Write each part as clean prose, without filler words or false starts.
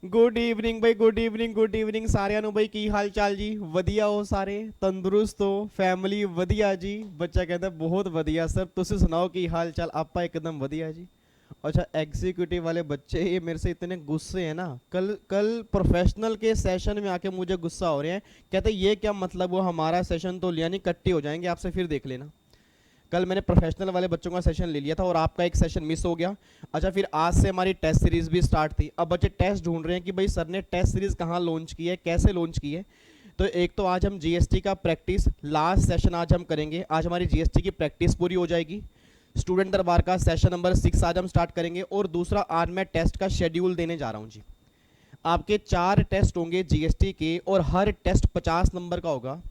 Good evening भाई, good evening, good evening ਸਾਰਿਆਂ ਨੂੰ भाई। ਕੀ ਹਾਲ ਚਾਲ ਜੀ? ਵਧੀਆ ਹੋ ਸਾਰੇ? ਤੰਦਰੁਸਤ ਹੋ? ਫੈਮਿਲੀ ਵਧੀਆ ਜੀ? ਬੱਚਾ ਕਹਿੰਦਾ ਬਹੁਤ ਵਧੀਆ ਸਰ, ਤੁਸੀਂ ਸੁਣਾਓ ਕੀ ਹਾਲ ਚਾਲ? ਆਪਾਂ एकदम ਵਧੀਆ जी। अच्छा, एग्जीक्यूटिव वाले बच्चे ये मेरे से इतने गुस्से हैं ना। कल कल प्रोफेशनल के सेशन में आके मुझे गुस्सा हो रहे हैं। कहते ये क्या मतलब, वो हमारा सेशन तो लिया नहीं, कट्टे हो जाएंगे आपसे, फिर देख लेना। कल मैंने प्रोफेशनल वाले बच्चों का सेशन ले लिया था और आपका एक सेशन मिस हो गया। अच्छा, फिर आज से हमारी टेस्ट सीरीज भी स्टार्ट थी। अब बच्चे टेस्ट ढूंढ रहे हैं कि भाई सर ने टेस्ट सीरीज कहाँ लॉन्च की है, कैसे लॉन्च की है। तो एक तो आज हम जीएसटी का प्रैक्टिस लास्ट सेशन आज हम करेंगे। आज हमारी जीएसटी की प्रैक्टिस पूरी हो जाएगी। स्टूडेंट दरबार का सेशन नंबर 6 आज हम स्टार्ट करेंगे। और दूसरा, आज मैं टेस्ट का शेड्यूल देने जा रहा हूँ जी। आपके 4 टेस्ट होंगे जीएसटी के और हर टेस्ट 50 नंबर का होगा।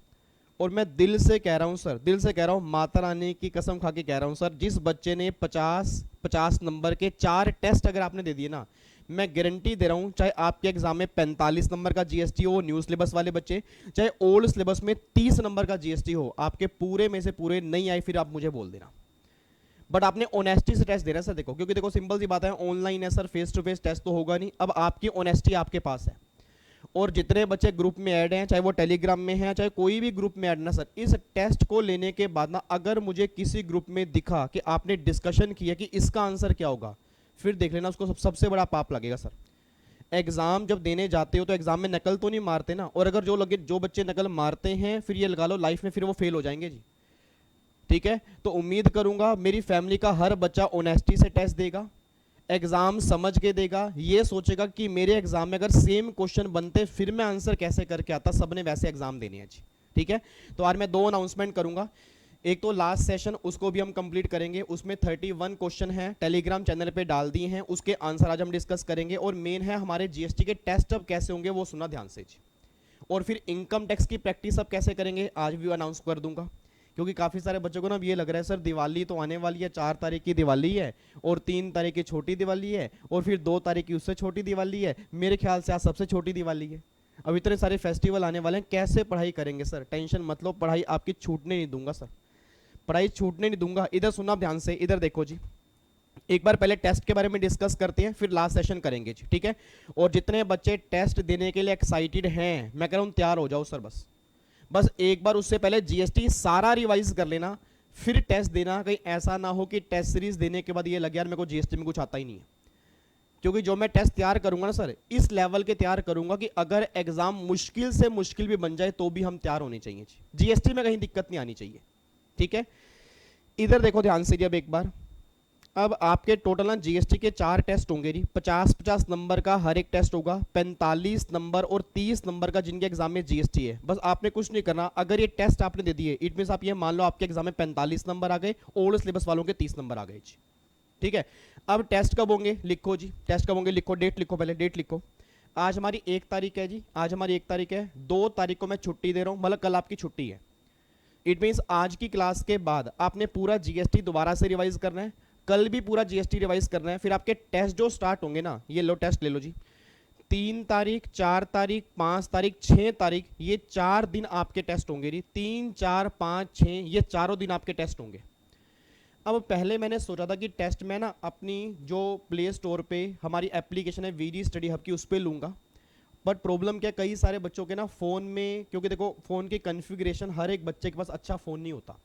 और मैं दिल से कह रहा हूँ सर, दिल से कह रहा हूँ, माता रानी की कसम खा के कह रहा हूँ सर, जिस बच्चे ने 50 नंबर के 4 टेस्ट अगर आपने दे दिए ना, मैं गारंटी दे रहा हूँ, चाहे आपके एग्जाम में 45 नंबर का जीएसटी हो न्यू सिलेबस वाले बच्चे, चाहे ओल्ड सिलेबस में 30 नंबर का जीएसटी हो, आपके पूरे में से पूरे नहीं आए फिर आप मुझे बोल देना। बट आपने ऑनेस्टी से टेस्ट देना है सर। देखो, क्योंकि देखो सिंपल सी बात है, ऑनलाइन है sir, face to face test तो होगा नहीं। अब आपकी ऑनेस्टी आपके पास है। और जितने बच्चे ग्रुप में ऐड हैं, चाहे वो टेलीग्राम में हैं, चाहे कोई भी ग्रुप में ऐड ना सर, इस टेस्ट को लेने के बाद ना, अगर मुझे किसी ग्रुप में दिखा कि आपने डिस्कशन किया कि इसका आंसर क्या होगा, फिर देख लेना, उसको सबसे बड़ा पाप लगेगा सर। एग्जाम जब देने जाते हो तो एग्जाम में नकल तो नहीं मारते ना। और अगर जो बच्चे नकल मारते हैं, फिर ये लगा लो लाइफ में फिर वो फेल हो जाएंगे जी। ठीक है, तो उम्मीद करूंगा मेरी फैमिली का हर बच्चा ऑनेस्टी से टेस्ट देगा, एग्जाम समझ के देगा, ये सोचेगा कि मेरे एग्जाम में अगर सेम क्वेश्चन बनते फिर मैं आंसर कैसे करके आता, सबने वैसे एग्जाम देने हैं जी। ठीक है, तो आज मैं 2 अनाउंसमेंट करूंगा। एक तो लास्ट सेशन, उसको भी हम कंप्लीट करेंगे, उसमें 31 क्वेश्चन हैं, टेलीग्राम चैनल पे डाल दिए हैं, उसके आंसर आज हम डिस्कस करेंगे। और मेन है हमारे जीएसटी के टेस्ट अब कैसे होंगे, वो सुना ध्यान से जी। और फिर इनकम टैक्स की प्रैक्टिस अब कैसे करेंगे, आज भी अनाउंस कर दूंगा। क्योंकि काफ़ी सारे बच्चों को ना ये लग रहा है सर दिवाली तो आने वाली है, 4 तारीख की दिवाली है और 3 तारीख की छोटी दिवाली है और फिर 2 तारीख की उससे छोटी दिवाली है। मेरे ख्याल से आज सबसे छोटी दिवाली है। अब इतने सारे फेस्टिवल आने वाले हैं, कैसे पढ़ाई करेंगे सर? टेंशन मत लो, पढ़ाई आपकी छूटने नहीं दूंगा सर, पढ़ाई छूटने नहीं दूंगा। इधर सुना ध्यान से, इधर देखो जी। एक बार पहले टेस्ट के बारे में डिस्कस करते हैं, फिर लास्ट सेशन करेंगे जी। ठीक है, और जितने बच्चे टेस्ट देने के लिए एक्साइटेड हैं, मैं कह रहा हूँ तैयार हो जाओ सर। बस बस एक बार उससे पहले जीएसटी सारा रिवाइज कर लेना, फिर टेस्ट देना। कहीं ऐसा ना हो कि टेस्ट सीरीज देने के बाद ये लगे यार मेरे को जीएसटी में कुछ आता ही नहीं है। क्योंकि जो मैं टेस्ट तैयार करूंगा ना सर, इस लेवल के तैयार करूंगा कि अगर एग्जाम मुश्किल से मुश्किल भी बन जाए तो भी हम तैयार होने चाहिए। जीएसटी में कहीं दिक्कत नहीं आनी चाहिए। ठीक है, इधर देखो ध्यान से अब एक बार। अब आपके टोटल ना जीएसटी के 4 टेस्ट होंगे जी, 50-50 नंबर का हर एक टेस्ट होगा, 45 नंबर और 30 नंबर का जिनके एग्जाम में जीएसटी है। बस आपने कुछ नहीं करना, अगर ये टेस्ट आपने दे दिए, इट मींस आप ये मान लो आपके एग्जाम में 45 नंबर आ गए, ओल्ड सिलेबस वालों के 30 नंबर आ गए जी। ठीक है, अब टेस्ट कब होंगे लिखो जी, टेस्ट कब होंगे लिखो, डेट लिखो, पहले डेट लिखो। आज हमारी 1 तारीख है जी, आज हमारी 1 तारीख है। 2 तारीख को मैं छुट्टी दे रहा हूँ, मतलब कल आपकी छुट्टी है। इट मीन्स आज की क्लास के बाद आपने पूरा जीएसटी दोबारा से रिवाइज करना है, कल भी पूरा जीएसटी रिवाइज करना है। फिर आपके टेस्ट जो स्टार्ट होंगे ना, ये लो टेस्ट ले लो जी, 3 तारीख, 4 तारीख, 5 तारीख, 6 तारीख, ये 4 दिन आपके टेस्ट होंगे जी। 3, 4, 5, 6, ये चारों दिन आपके टेस्ट होंगे। अब पहले मैंने सोचा था कि टेस्ट में ना अपनी जो प्ले स्टोर पे हमारी एप्लीकेशन है वीडी स्टडी हब की, उस पर लूँगा। बट प्रॉब्लम क्या, कई सारे बच्चों के ना फ़ोन में, क्योंकि देखो फ़ोन की कन्फिग्रेशन हर एक बच्चे के पास अच्छा फ़ोन नहीं होता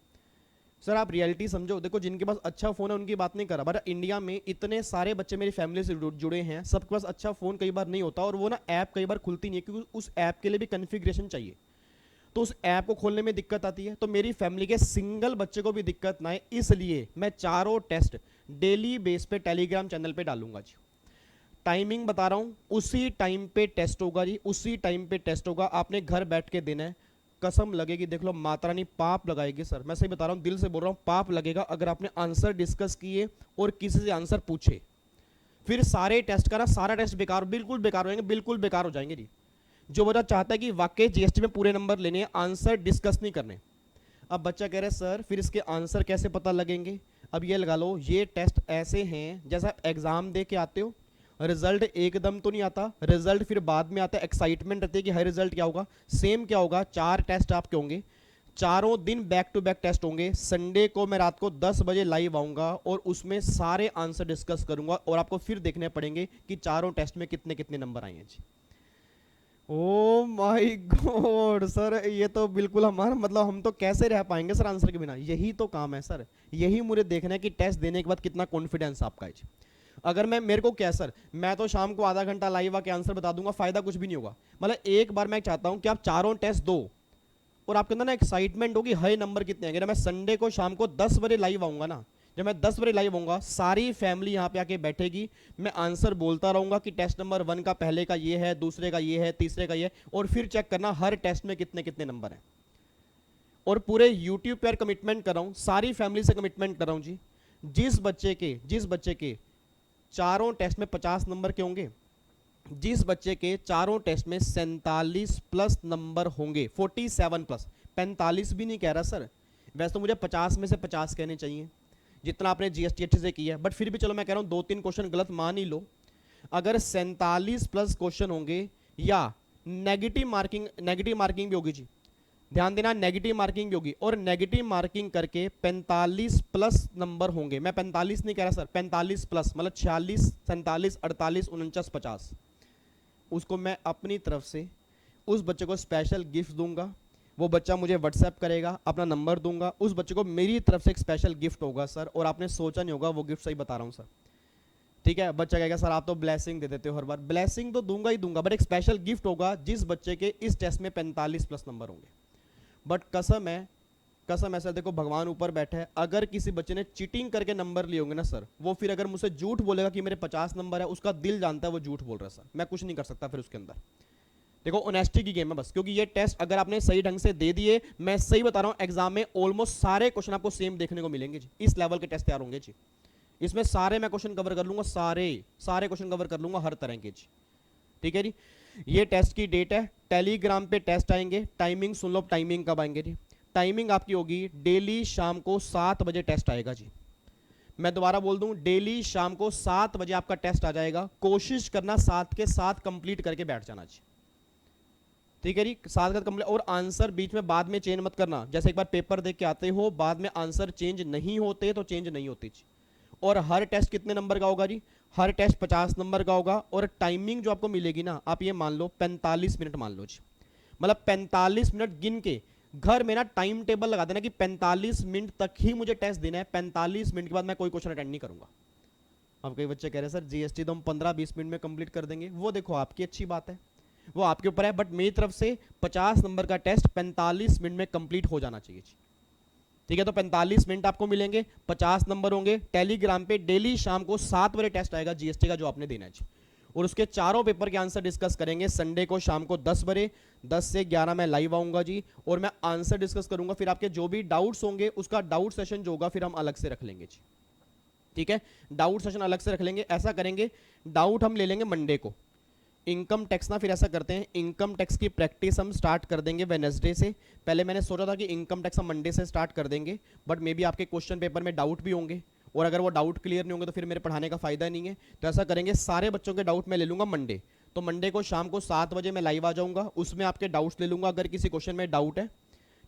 सर। आप रियलिटी समझो, देखो जिनके पास अच्छा फ़ोन है उनकी बात नहीं कर रहा, बट इंडिया में इतने सारे बच्चे मेरी फैमिली से जुड़े हैं, सबके पास अच्छा फ़ोन कई बार नहीं होता और वो ना ऐप कई बार खुलती नहीं है, क्योंकि उस ऐप के लिए भी कन्फिग्रेशन चाहिए, तो उस ऐप को खोलने में दिक्कत आती है। तो मेरी फैमिली के सिंगल बच्चे को भी दिक्कत ना आए, इसलिए मैं चारों टेस्ट डेली बेस पे टेलीग्राम चैनल पे डालूंगा जी। टाइमिंग बता रहा हूँ, उसी टाइम पे टेस्ट होगा जी, उसी टाइम पे टेस्ट होगा। आपने घर बैठ के देना है, कसम लगेगी, देख लो माता रानी पाप लगाएगी सर, मैं सही बता रहा हूँ, दिल से बोल रहा हूँ, पाप लगेगा अगर आपने आंसर डिस्कस किए और किसी से आंसर पूछे। फिर सारे टेस्ट का ना सारा टेस्ट बेकार, बिल्कुल बेकार हो जाएंगे, बिल्कुल बेकार हो जाएंगे जी। जो बच्चा चाहता है कि वाकई जीएसटी में पूरे नंबर लेने हैं, आंसर डिस्कस नहीं करने। अब बच्चा कह रहा है सर फिर इसके आंसर कैसे पता लगेंगे? अब ये लगा लो, ये टेस्ट ऐसे हैं जैसा एग्जाम दे के आते हो, रिजल्ट एकदम तो नहीं आता, रिजल्ट फिर बाद में आता है, एक्साइटमेंट रहती है कि हर रिजल्ट क्या होगा, सेम क्या होगा। 4 टेस्ट आपके होंगे, चारों दिन बैक टू बैक टेस्ट होंगे। संडे को मैं रात को 10 बजे लाइव आऊंगा और उसमें सारे आंसर डिस्कस करूंगा और आपको फिर देखने पड़ेंगे कि चारों टेस्ट में कितने कितने नंबर आए हैं जी। ओ माय गॉड सर, ये तो बिल्कुल हमारा मतलब हम तो कैसे रह पाएंगे सर आंसर के बिना। यही तो काम है सर, यही मुझे देखना है कि टेस्ट देने के बाद कितना कॉन्फिडेंस आपका है जी। अगर मैं मेरे को क्या सर, मैं तो शाम को आधा घंटा लाइव आके आंसर बता दूंगा, फायदा कुछ भी नहीं होगा। मतलब एक बार मैं चाहता हूं कि आप चारों टेस्ट दो और आपके अंदर ना एक्साइटमेंट होगी, हाई नंबर कितने आएंगे। मैं संडे को शाम को 10 बजे लाइव आऊंगा ना, जब मैं 10 बजे लाइव आऊंगा सारी फैमिली यहाँ पे आके बैठेगी, मैं आंसर बोलता रहूंगा कि टेस्ट नंबर 1 का पहले का ये है, दूसरे का ये है, तीसरे का ये है, और फिर चेक करना हर टेस्ट में कितने कितने नंबर हैं। और पूरे यूट्यूब पर कमिटमेंट कर रहा हूँ, सारी फैमिली से कमिटमेंट कर रहा हूँ जी, जिस बच्चे के चारों टेस्ट में 50 नंबर के होंगे, जिस बच्चे के चारों टेस्ट में 47 प्लस नंबर होंगे, 47 प्लस, 45 भी नहीं कह रहा सर, वैसे तो मुझे 50 में से 50 कहने चाहिए जितना आपने जीएसटी अच्छे से किया है, बट फिर भी चलो मैं कह रहा हूं 2-3 क्वेश्चन गलत मान ही लो। अगर 47 प्लस क्वेश्चन होंगे या नेगेटिव मार्किंग भी होगी जी, ध्यान देना, नेगेटिव मार्किंग भी होगी, और नेगेटिव मार्किंग करके 45 प्लस नंबर होंगे। मैं 45 नहीं कह रहा सर, 45 प्लस मतलब 46, 47, 48, 49, 50, उसको मैं अपनी तरफ से उस बच्चे को स्पेशल गिफ्ट दूंगा। वो बच्चा मुझे व्हाट्सएप करेगा, अपना नंबर दूंगा, उस बच्चे को मेरी तरफ से एक स्पेशल गिफ्ट होगा सर, और आपने सोचा नहीं होगा वो गिफ्ट, सही बता रहा हूँ सर, ठीक है। बच्चा कहेगा सर आप तो ब्लेसिंग दे देते हो हर बार, ब्लेसिंग तो दूंगा ही दूंगा, बट एक स्पेशल गिफ्ट होगा जिस बच्चे के इस टेस्ट में 45 प्लस नंबर होंगे। बट कसम है सर, देखो भगवान ऊपर बैठा है, अगर किसी बच्चे ने चीटिंग करके नंबर लिए होंगे ना सर, वो फिर अगर मुझसे झूठ बोलेगा कि मेरे 50 नंबर है, उसका दिल जानता है वो झूठ बोल रहा है सर, मैं कुछ नहीं कर सकता फिर उसके अंदर। देखो ऑनेस्टी की गेम है बस, क्योंकि ये टेस्ट अगर आपने सही ढंग से दे दिए, मैं सही बता रहा हूं, एग्जाम में ऑलमोस्ट सारे क्वेश्चन आपको सेम देखने को मिलेंगे जी, इस लेवल के टेस्ट तैयार होंगे जी, इसमें सारे मैं क्वेश्चन कवर कर लूंगा, सारे क्वेश्चन कवर कर लूंगा हर तरह के जी, ठीक है जी। ये टेस्ट की डेट है, टेलीग्राम पे टेस्ट आएंगे, टाइमिंग सुन लो, टाइमिंग कब आएंगे जी। टाइमिंग आपकी होगी डेली शाम को 7 बजे टेस्ट आएगा जी। मैं दोबारा बोल दूं, डेली शाम को 7 बजे आपका टेस्ट आ जाएगा, कोशिश करना 7 के 7 कंप्लीट करके बैठ जाना जी, ठीक है जी। 7 का कंप्लीट, और आंसर बीच में बाद में चेंज मत करना, जैसे एक बार पेपर देख के आते हो बाद में आंसर चेंज नहीं होते तो चेंज नहीं होते जी। और हर टेस्ट कितने नंबर का होगा जी, हर टेस्ट 50 नंबर का होगा, और टाइमिंग जो आपको मिलेगी ना, आप ये मान लो 45 मिनट मान लो जी, मतलब 45 मिनट गिन के घर में ना टाइम टेबल लगा देना कि 45 मिनट तक ही मुझे टेस्ट देना है, 45 मिनट के बाद मैं कोई क्वेश्चन अटेंड नहीं करूंगा। अब कई बच्चे कह रहे हैं सर जीएसटी तो हम 15-20 मिनट में कंप्लीट कर देंगे, वो देखो आपकी अच्छी बात है, वो आपके ऊपर है, बट मेरी तरफ से 50 नंबर का टेस्ट 45 मिनट में कंप्लीट हो जाना चाहिए, ठीक है। तो 45 मिनट आपको मिलेंगे, 50 नंबर होंगे, टेलीग्राम पे डेली शाम को 7 बजे टेस्ट आएगा जीएसटी का जो आपने देना है, और उसके चारों पेपर के आंसर डिस्कस करेंगे संडे को शाम को 10 बजे, 10 से 11 मैं लाइव आऊंगा जी, और मैं आंसर डिस्कस करूंगा। फिर आपके जो भी डाउट्स होंगे उसका डाउट सेशन जो होगा फिर हम अलग से रख लेंगे जी, ठीक है, डाउट सेशन अलग से रख लेंगे। ऐसा करेंगे, डाउट हम ले लेंगे मंडे को, इनकम टैक्स ना, फिर ऐसा करते हैं इनकम टैक्स की प्रैक्टिस हम स्टार्ट कर देंगे वेडनेसडे से। पहले मैंने सोचा था कि इनकम टैक्स हम मंडे से स्टार्ट कर देंगे, बट मे बी आपके क्वेश्चन पेपर में डाउट भी होंगे, और अगर वो डाउट क्लियर नहीं होंगे तो फिर मेरे पढ़ाने का फायदा नहीं है। तो ऐसा करेंगे, सारे बच्चों के डाउट मैं ले लूंगा मंडे, तो मंडे को शाम को 7 बजे मैं लाइव आ जाऊंगा, उसमें आपके डाउट्स ले लूंगा अगर किसी क्वेश्चन में डाउट है,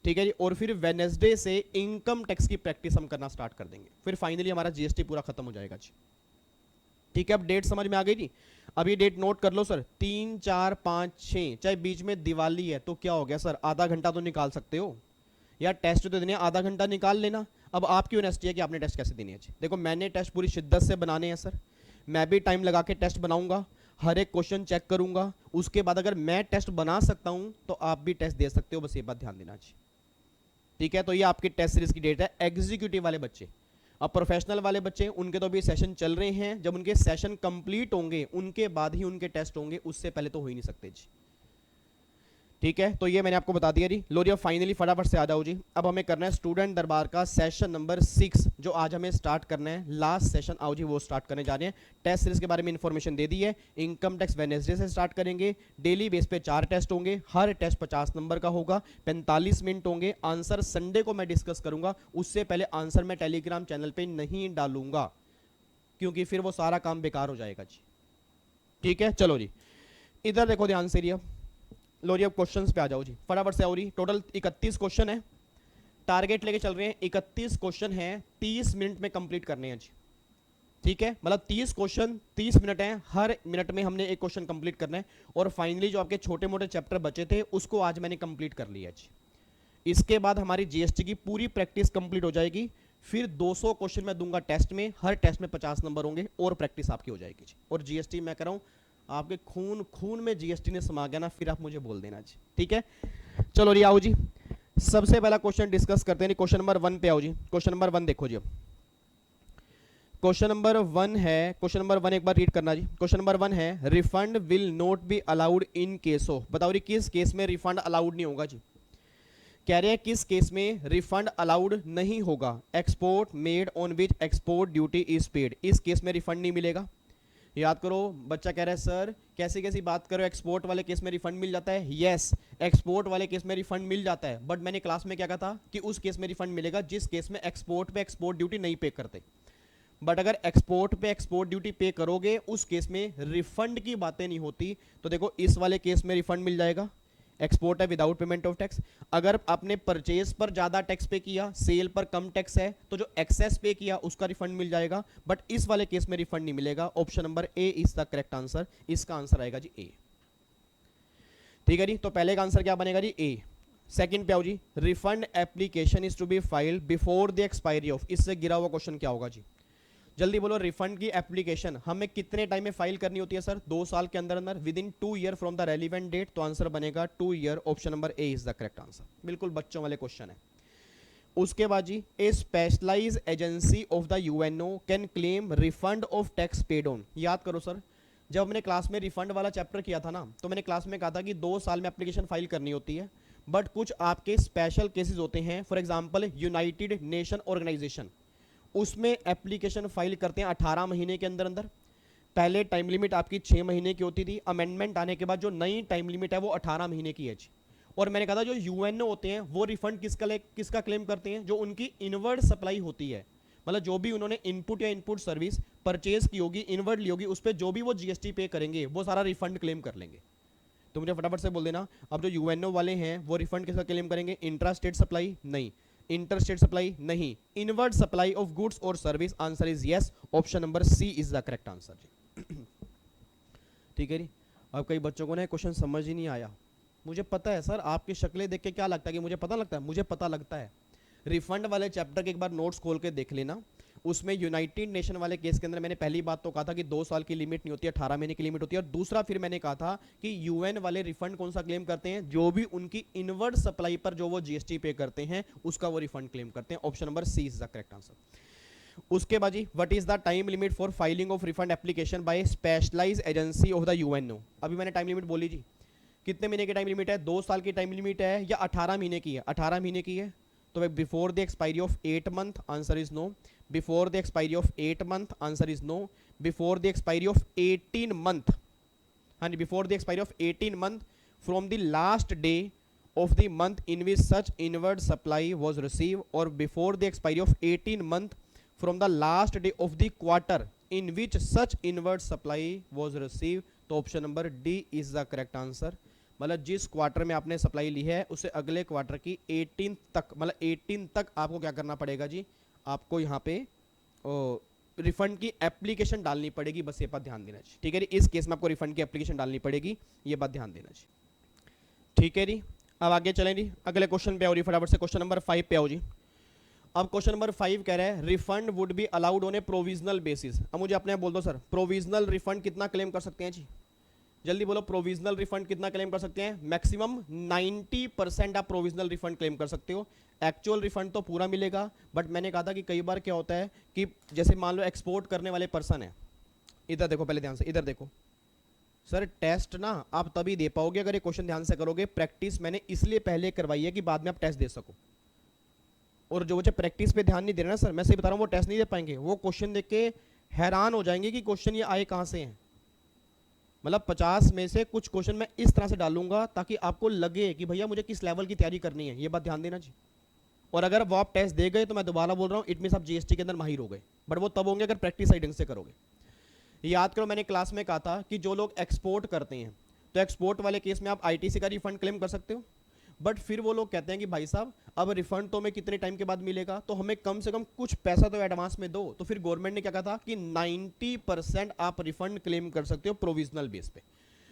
ठीक है जी। और फिर वेडनेसडे से इनकम टैक्स की प्रैक्टिस हम करना स्टार्ट कर देंगे, फिर फाइनली हमारा जीएसटी पूरा खत्म हो जाएगा जी, ठीक है। अब डेट समझ में आ गई जी। अब ये डेट नोट कर लो सर, 3, 4, 5, 6, चाहे बीच में दिवाली है तो क्या हो गया सर, आधा घंटा तो निकाल सकते हो यार, टेस्ट तो देने, आधा घंटा निकाल लेना। अब आपकी ऑनेस्टी है कि आपने टेस्ट कैसे देनी है जी। देखो मैंने टेस्ट पूरी शिद्दत से बनाने हैं सर, मैं भी टाइम लगा के टेस्ट बनाऊंगा, हर एक क्वेश्चन चेक करूंगा, उसके बाद अगर मैं टेस्ट बना सकता हूं तो आप भी टेस्ट दे सकते हो, बस ये बात ध्यान देना जी, ठीक है। तो ये आपकी टेस्ट सीरीज की डेट है। एग्जीक्यूटिव वाले बच्चे, अब प्रोफेशनल वाले बच्चे, उनके तो अभी सेशन चल रहे हैं, जब उनके सेशन कंप्लीट होंगे उनके बाद ही उनके टेस्ट होंगे, उससे पहले तो हो ही नहीं सकते जी, ठीक है। तो ये मैंने आपको बता दिया जी। लो जी अब फाइनली फटाफट से आ जाओ जी, अब हमें करना है स्टूडेंट दरबार का सेशन नंबर 6 जो आज हमें स्टार्ट करना है, लास्ट सेशन आओ जी वो स्टार्ट करने जा रहे हैं। टेस्ट सीरीज के बारे में इंफॉर्मेशन दे दी है, इनकम टैक्स वेडनेसडे से स्टार्ट करेंगे, डेली बेस पे 4 टेस्ट होंगे, हर टेस्ट 50 नंबर का होगा, 45 मिनट होंगे, आंसर संडे को मैं डिस्कस करूंगा, उससे पहले आंसर मैं टेलीग्राम चैनल पर नहीं डालूंगा क्योंकि फिर वो सारा काम बेकार हो जाएगा जी, ठीक है। चलो जी इधर देखो ध्यान से, लो जी अब क्वेश्चंस पे आ जाओ जी, फटाफट से आओ जी। टोटल 31 क्वेश्चन है, टारगेट लेके चल रहे हैं, 31 क्वेश्चन हैं, 30 मिनट में कंप्लीट करने हैं जी, ठीक है। मतलब 30 क्वेश्चन 30 मिनट हैं, हर मिनट में हमने एक क्वेश्चन कंप्लीट करना है। और फाइनली जो आपके छोटे मोटे चैप्टर बचे थे उसको आज मैंने कंप्लीट कर लिया जी। इसके बाद हमारी जीएसटी की पूरी प्रैक्टिस कंप्लीट हो जाएगी। फिर 200 क्वेश्चन मैं दूंगा टेस्ट में, हर टेस्ट में 50 नंबर होंगे और प्रैक्टिस आपकी हो जाएगी जी। और जीएसटी मैं कह रहा हूं आपके खून खून में जीएसटी ने समा गया ना, फिर आप मुझे बोल देना जी, ठीक है। चलो जी आओ जी, सबसे पहला क्वेश्चन डिस्कस करते हैं। क्वेश्चन नंबर 1 पे आओ जी। क्वेश्चन नंबर 1 देखो जी। क्वेश्चन नंबर 1 है, क्वेश्चन नंबर 1 एक बार रीड करना जी। क्वेश्चन नंबर 1 है, refund will not be allowed in case of, बताओ जी किस केस में रिफंड अलाउड नहीं होगा जी। कह रहे हैं किस केस में रिफंड अलाउड नहीं होगा। Export made on which export duty is paid, इस केस में रिफंड नहीं मिलेगा। याद करो, बच्चा कह रहा है सर कैसी कैसी बात करो, एक्सपोर्ट वाले केस में रिफंड मिल जाता है। यस, एक्सपोर्ट वाले केस में रिफंड मिल जाता है, बट मैंने क्लास में क्या कहा था कि उस केस में रिफंड मिलेगा जिस केस में एक्सपोर्ट पे एक्सपोर्ट ड्यूटी नहीं पे करते। बट अगर एक्सपोर्ट पे एक्सपोर्ट ड्यूटी पे करोगे उस केस में रिफंड की बातें नहीं होती। तो देखो इस वाले केस में रिफंड मिल जाएगा, एक्सपोर्ट है विदाउट पेमेंट ऑफ टैक्स। अगर आपने परचेज पर ज्यादा टैक्स पे किया, सेल पर कम टैक्स है, तो जो एक्सेस पे किया उसका रिफंड मिल जाएगा। बट इस वाले केस में रिफंड नहीं मिलेगा। Option number A is the correct answer, इसका आंसर आएगा जी ए, ठीक है जी। तो पहले का आंसर क्या बनेगा जी ए। सेकंड पे आओ जी, refund application is to be filed before the expiry of, इससे गिरा हुआ क्वेश्चन क्या होगा जी, जल्दी बोलो। रिफंड की एप्लीकेशन हमें कितने टाइम में फाइल करनी होती है सर, 2 साल के अंदर अंदर, within 2 year from the relevant date. तो आंसर बनेगा 2 year, option number A is the correct answer. बिल्कुल बच्चों वाले क्वेश्चन है। उसके बाद जी, a specialise agency of the UNO can claim refund of tax paid on. याद करो सर, जब हमने क्लास में रिफंड वाला चैप्टर किया था ना, तो मैंने क्लास में कहा था कि 2 साल में एप्लीकेशन फाइल करनी होती है। बट कुछ आपके स्पेशल केसेस होते हैं, for example United Nation organisation, उसमें एप्लीकेशन फाइल करते हैं 18 महीने के अंदर अंदर। पहले टाइम लिमिट आपकी 6 महीने की होती थी, अमेंडमेंट आने के बाद जो नई टाइम लिमिट है वो 18 महीने की है। और मैंने कहा था जो यूएनओ होते हैं वो रिफंड किसका क्लेम करते हैं, जो उनकी इनवर्ड सप्लाई होती है। मतलब जो भी उन्होंने इनपुट या इनपुट सर्विस परचेज की होगी, इनवर्ड ली होगी, उस पर जो भी वो जीएसटी पे करेंगे वो सारा रिफंड क्लेम कर लेंगे। तो मुझे फटाफट से बोल देना, अब जो यूएनओ वाले हैं वो रिफंड किसका क्लेम करेंगे, इंट्रा स्टेट सप्लाई नहीं, इंटर स्टेट सप्लाई नहीं, इनवर्ड सप्लाई ऑफ गुड्स और service. Answer is yes, option number C is the correct answer जी, ठीक है जी। अब कई बच्चों को ना क्वेश्चन समझ ही नहीं आया। मुझे पता है सर, आपकी शक्लें देख के क्या लगता है कि मुझे पता लगता है, मुझे पता लगता है। रिफंड वाले चैप्टर के एक बार नोट्स खोल के देख लेना, उसमें यूनाइटेड नेशन वाले केस के अंदर मैंने पहली बात तो कहा था कि 2 साल की लिमिट नहीं होती, 18 महीने की लिमिट होती है। और दूसरा फिर मैंने कहा था कि यूएन वाले रिफंड कौन सा क्लेम करते हैं, जो भी उनकी इनवर्ड सप्लाई पर जो वो जीएसटी पे करते हैं उसका वो रिफंड क्लेम करते हैं। Option number C is the correct answer. उसके बाद जी, what is the time limit for filing of refund application by specialised agency of the UNO. अभी मैंने टाइम लिमिट बोली जी, कितने महीने की टाइम लिमिट है, 2 साल की टाइम लिमिट है या 18 महीने की है, 18 महीने की है। तो before the expiry of 8 month, answer is no. Before the expiry of 8 month, answer is no. Before the expiry of 18 month, हाँ जी, before the expiry of 18 month from the last day of the month in which such inward supply was receive, और before the expiry of 18 month from the last day of the quarter in which such inward supply was receive. तो option number D is the correct answer. मतलब जिस quarter में आपने supply ली है उसे अगले quarter की 18 तक, मतलब 18 तक आपको क्या करना पड़ेगा जी, आपको यहाँ पे रिफंड की एप्लीकेशन डालनी पड़ेगी। बस ये बात ध्यान देना जी, ठीक है जी। इस केस में आपको रिफंड की एप्लीकेशन डालनी पड़ेगी, ये बात ध्यान देना जी, ठीक है जी। अब आगे चलें जी, अगले क्वेश्चन पे आओ जी, फटाफट से क्वेश्चन नंबर 5 पे आओ जी। अब क्वेश्चन नंबर 5 कह रहा है refund would be allowed on A provisional basis. अब मुझे अपने आप बोल दो सर, प्रोविजनल रिफंड कितना क्लेम कर सकते हैं जी, जल्दी बोलो। प्रोविजनल रिफंड कितना क्लेम कर सकते हैं, मैक्सिमम 90% आप प्रोविजनल रिफंड क्लेम कर सकते हो। एक्चुअल रिफंड तो पूरा मिलेगा, बट मैंने कहा था कि कई बार क्या होता है कि जैसे मान लो एक्सपोर्ट करने वाले पर्सन है, इधर देखो पहले ध्यान से, इधर देखो सर, टेस्ट ना आप तभी दे पाओगे अगर ये क्वेश्चन ध्यान से करोगे। प्रैक्टिस मैंने इसलिए पहले करवाई है कि बाद में आप टेस्ट दे सको। और जो बच्चे प्रैक्टिस पे ध्यान नहीं दे रहे ना सर, मैं सही बता रहा हूँ, वो टेस्ट नहीं दे पाएंगे, वो क्वेश्चन देख के हैरान हो जाएंगे कि क्वेश्चन ये आए कहाँ से हैं। मतलब 50 में से कुछ क्वेश्चन मैं इस तरह से डालूंगा ताकि आपको लगे कि भैया मुझे किस लेवल की तैयारी करनी है, ये बात ध्यान देना जी। और अगर वो आप टेस्ट दे गए तो मैं दोबारा बोल रहा हूँ, इट मींस आप जीएसटी के अंदर माहिर हो गए, बट वो तब होंगे अगर प्रैक्टिस सही ढंग से करोगे। याद करो मैंने क्लास में कहा था कि जो लोग एक्सपोर्ट करते हैं, तो एक्सपोर्ट वाले केस में आप आईटीसी का रिफंड क्लेम कर सकते हो, बट फिर वो लोग कहते हैं कि भाई साहब अब रिफंड तो हमें कितने टाइम के बाद मिलेगा, तो हमें कम से कम कुछ पैसा तो एडवांस में दो। तो फिर गवर्नमेंट ने क्या कहा था कि 90% आप रिफंड क्लेम कर सकते हो प्रोविजनल बेस पे।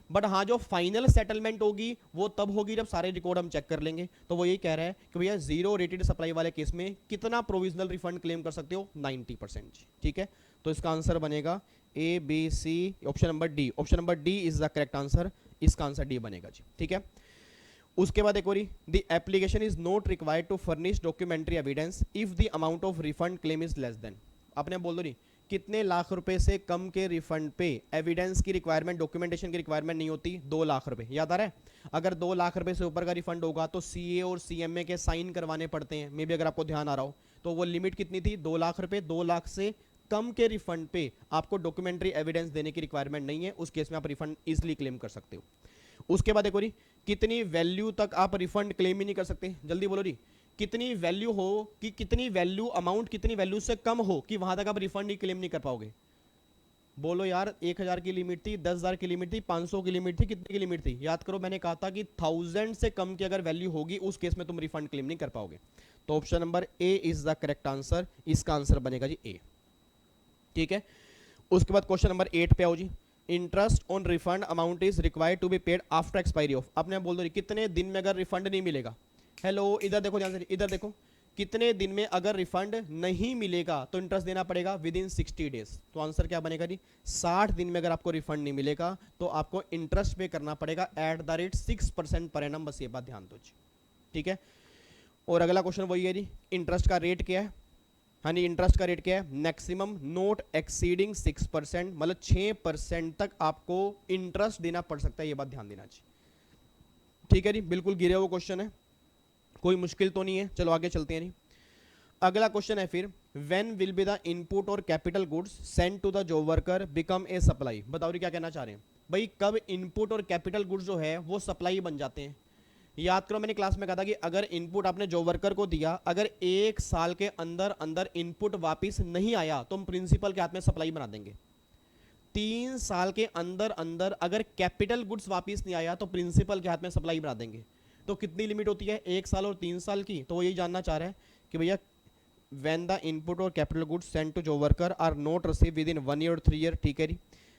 बट हाँ, जो फाइनल सेटलमेंट होगी वो तब होगी जब सारे रिकॉर्ड हम चेक कर लेंगे। तो वो यही कह रहा है कि भैया जीरो रेटेड सप्लाई वाले केस में कितना प्रोविजनल रिफंड क्लेम कर सकते हो, 90%। ठीक है, तो इसका आंसर बनेगा A B C, option number D. Option number D is the correct answer, इसका आंसर डी बनेगा जी। ठीक है, उसके बाद एक और, the application is not required to furnish documentary evidence if the amount of refund claim is less than. आपने बोल दो नहीं, कितने लाख रुपए से कम के रिफंड पे एविडेंस की रिक्वायरमेंट, डॉक्यूमेंटेशन की रिक्वायरमेंट नहीं होती, 2 लाख रुपए। याद आ रहा है, अगर 2 लाख रुपए से ऊपर का रिफंड होगा तो सीए और सीएमए के साइन करवाने पड़ते हैं। मे भी अगर आपको ध्यान आ रहा हो तो वो लिमिट कितनी थी, 2 लाख रुपए। 2 लाख से कम के रिफंड पे आपको डॉक्यूमेंट्री एविडेंस देने की रिक्वायरमेंट नहीं है, उस केस में आप रिफंड इजिली क्लेम कर सकते हो। उसके बाद एक और, कितनी वैल्यू तक आप रिफंड क्लेम ही नहीं कर सकते, जल्दी बोलो जी। कितनी वैल्यू हो कि कितनी वैल्यू, अमाउंट कितनी वैल्यू से कम हो कि वहां तक आप रिफंड ही क्लेम नहीं कर पाओगे। बोलो यार, 1000 की लिमिट थी, 10,000 की लिमिट थी, 500 की लिमिट थी, कितने की लिमिट थी, याद करो। मैंने कहा था कि 1000 से कम की अगर वैल्यू होगी उस केस में तुम रिफंड क्लेम नहीं कर पाओगे। तो option number A is the correct answer, इसका आंसर बनेगा जी ए। ठीक है, उसके बाद क्वेश्चन नंबर 8 पे आओ जी। Interest on refund amount is required to be paid after expiry of. आपने बोल दो कितने दिन में अगर रिफंड नहीं मिलेगा। हेलो, इधर देखो ध्यान से, इधर देखो, कितने दिन में अगर रिफंड नहीं मिलेगा तो इंटरेस्ट देना पड़ेगा विद इन 60 डेज। तो आंसर क्या बनेगा जी, 60 दिन में अगर आपको रिफंड नहीं मिलेगा तो आपको इंटरेस्ट पे करना पड़ेगा at the rate 6% per annum. बस ये बात ध्यान दो जी। ठीक है, और अगला क्वेश्चन वही है जी, इंटरेस्ट का रेट क्या है। हाँ जी, इंटरेस्ट का रेट क्या है, मैक्सिमम नॉट एक्सीडिंग 6%, मतलब 6% तक आपको इंटरेस्ट देना पड़ सकता है, ये बात ध्यान देना जी। ठीक है जी, बिल्कुल गिरे हुए क्वेश्चन है, कोई मुश्किल तो नहीं है। चलो आगे चलते हैं। नहीं, अगला क्वेश्चन है फिर, when will be the input और capital goods send to the job worker become a supply. बताओ क्या कहना चाह रहे हैं भाई, कब इनपुट और कैपिटल गुड्स जो है वो सप्लाई बन जाते हैं। याद करो, मैंने क्लास में कहा था कि अगर इनपुट आपने जॉब वर्कर को दिया, अगर 1 साल के अंदर अंदर इनपुट वापिस नहीं आया तो हम प्रिंसिपल के हाथ में सप्लाई बना देंगे। 3 साल के अंदर अंदर अगर कैपिटल गुड्स वापिस नहीं आया तो प्रिंसिपल के हाथ में सप्लाई बना देंगे। तो कितनी लिमिट होती है, 1 साल और 3 साल की। तो वो यही जानना चाह रहा है कि भैया व्हेन द इनपुट और capital goods send to job worker are not receive within 1 year और 3 ईयर। ठीक है जी,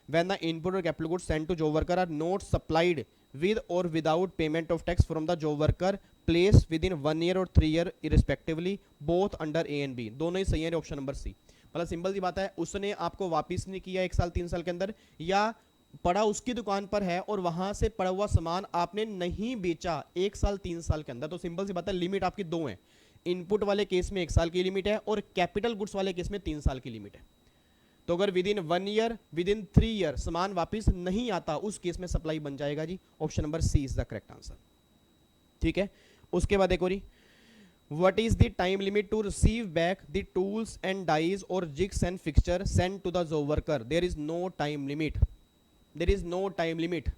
व्हेन द इनपुट और capital goods send to job worker are not supplied with or without payment of tax from the job worker placed within 1 year और 3 year irrespectively both under A and B। दोनों ही सही है, option number सी। मतलब simple सी बात है, उसने आपको वापिस नहीं किया 1 साल 3 साल के अंदर, या पड़ा उसकी दुकान पर है और वहां से पड़ा हुआ सामान आपने नहीं बेचा 1 साल 3 साल के अंदर, तो सिंपल सी बात है, लिमिट आपकी 2 है। इनपुट वाले केस में 1 साल की लिमिट है और कैपिटल गुड्स वाले केस में 3 साल की लिमिट है। तो अगर with in 1 year with in 3 year सामान वापिस नहीं आता उस केस में सप्लाई बन जाएगा जी। Option number C is the correct answer. ठीक है, उसके बाद एक और, what is the time limit to receive back the tools and dies और jigs and fixture send to the job worker. There is no time limit, there is no time limit,